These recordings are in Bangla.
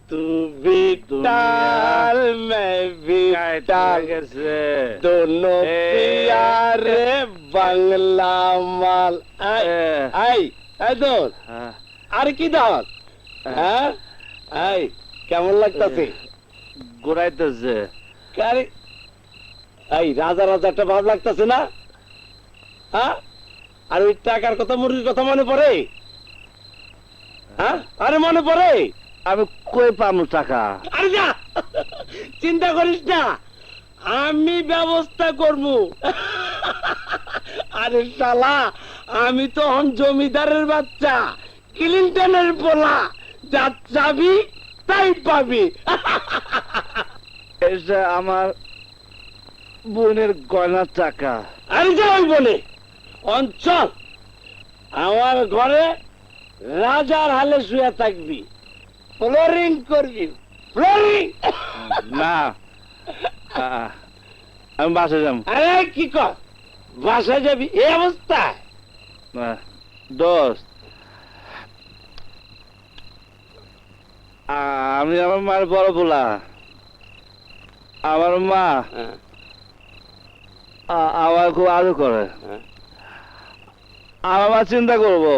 तू भी टाल मैं भी टाल दोनों प्यारे বাংলা মাল আই আই দোস আর কি দাস হ্যাঁ আই কেমন লাগতাছে ঘুরাইতেছে আরে এই রাজা রাজা একটা ভাব লাগতাছে না হ্যাঁ আর ওই টাকার কথা মুরগির কথা মনে পড়ে হ্যাঁ আরে মনে পড়ে আমি কই পামু টাকা আরে যা চিন্তা করিস না আমি ব্যবস্থা করব আরে শালা আমি তো হন জমিদারের বাচ্চা ক্লিনটনের পোলা যা চাবি তাই পাবি এটা আমার বোনের গয়নার টাকা আরে যা ওই বলে অঞ্চল আমার ঘরে রাজার হালে শুয়ে থাকবি ফ্লোরিং করবি ফ্লোরিং না আমি বাসে যাব আরে কি কর বাসায় যাবি এই অবস্থায় দোস্ত আমি আমার মার বড় বলা আমার মা আমার খুব আদর করে আমার মা চিন্তা করবো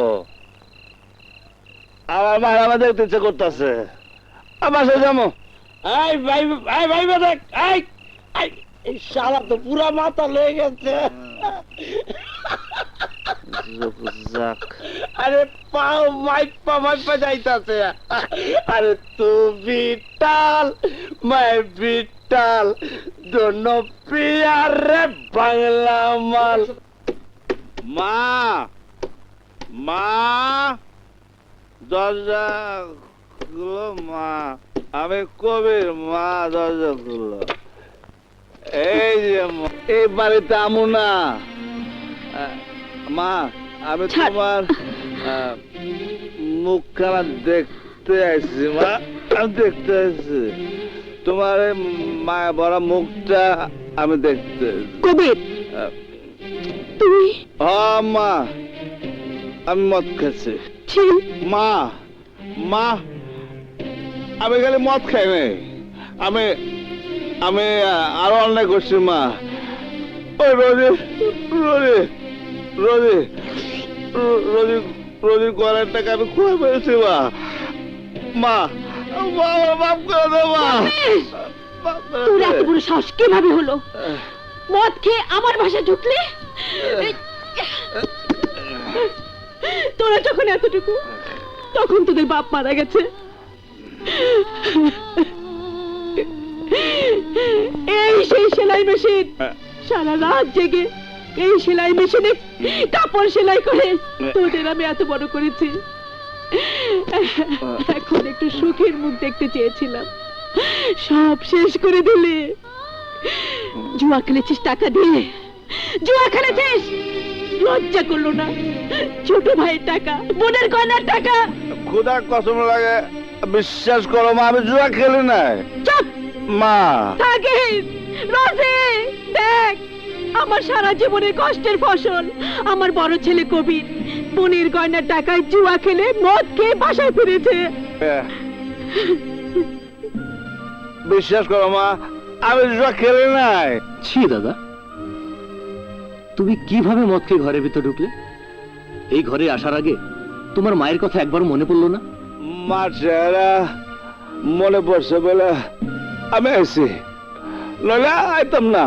আমার মা আমার দেখতে ইচ্ছে করতেছে বাসায় যাবো এই ভাই এই ভাই দেখ এই এই শালা তো পুরা মাথা লয়ে গেছে আরে পাও মাইক পা যাইতাছে আরে তু বিটাল मैं বিটাল दोनों प्यारे বাংলা মাল মা মা দরজা গুলো মা আমি কবির মা দরজা গুলো এই যে এই বাড়িতে আমু না মা আমি তোমার মুখখানা দেখতে আসছি মা আমি দেখতে আসছি তোমার মায়া বড় মুখটা আমি দেখতে কবির তুমি মা আমি মদ খাচ্ছি মা মা আমি খালি মদ খাই নাই আমি আমি আরো অন্যায় করছি মা ওই রোজি রোজি রোজি রোজি রোজি করার টাকা আমি খুঁজে পেয়েছি মা মা আমার মাফ করে দাও মা তোর এত বড় সাহস কিভাবে হলো মদ খেয়ে আমার বাসায় ঢুকলে তোরা যখন এতটুকু তখন তোদের বাপ মারা গেছে এই সেই সেলাই মেশিন সারা রাত জেগে এই সেলাই মেশিনে কাপড় সেলাই করে তোদের আমি এত বড় করেছি এখন একটু সুখের মুখ দেখতে চেয়েছিলাম সব শেষ করে দিলে জুয়া খেলেছিস টাকা দিয়ে জুয়া খেলেছিস লজ্জা করলো না ছোট ভাইয়ের টাকা বোনের গয়নার টাকা খুদার কসম লাগে বিশ্বাস করো মা আমি জুয়া খেলি নাই চুপ মা থাকে রোজি দেখ আমার সারা জীবনের কষ্টের ফসল আমার বড় ছেলে কবির বোনের গয়নার টাকায় জুয়া খেলে মদ খেয়ে বাসায় ফিরেছে বিশ্বাস করো মা আমি জুয়া খেলি নাই ছি দাদা তুমি কিভাবে মদ খেয়ে ঘরের ভিতর ঢুকলে এই ঘরে আসার আগে তোমার মায়ের কথা একবার মনে পড়লো না মা চেহারা মনে পড়ছে বলে আমি আইছি নইলে আইতাম না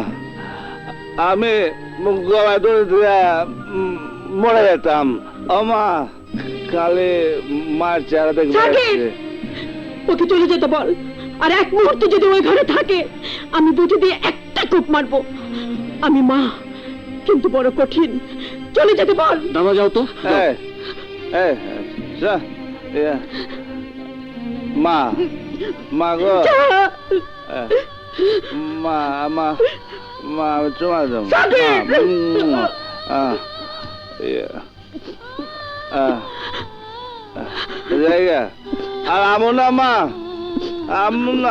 আমি গলায় ধরে দিয়ে মরে যেতাম ও মা কালে মার চেহারা দেখবে ওকে চলে যেতে বল আর এক মুহূর্ত যদি ওই ঘরে থাকে আমি বুঝে দিয়ে একটা কূপ মারবো আমি মা কিন্তু বড় কঠিন চলে যেতে বল দাদা যাও তো মা মা গো মা মা মা চুমা দাও জায়গা আর আমো না মা আমো না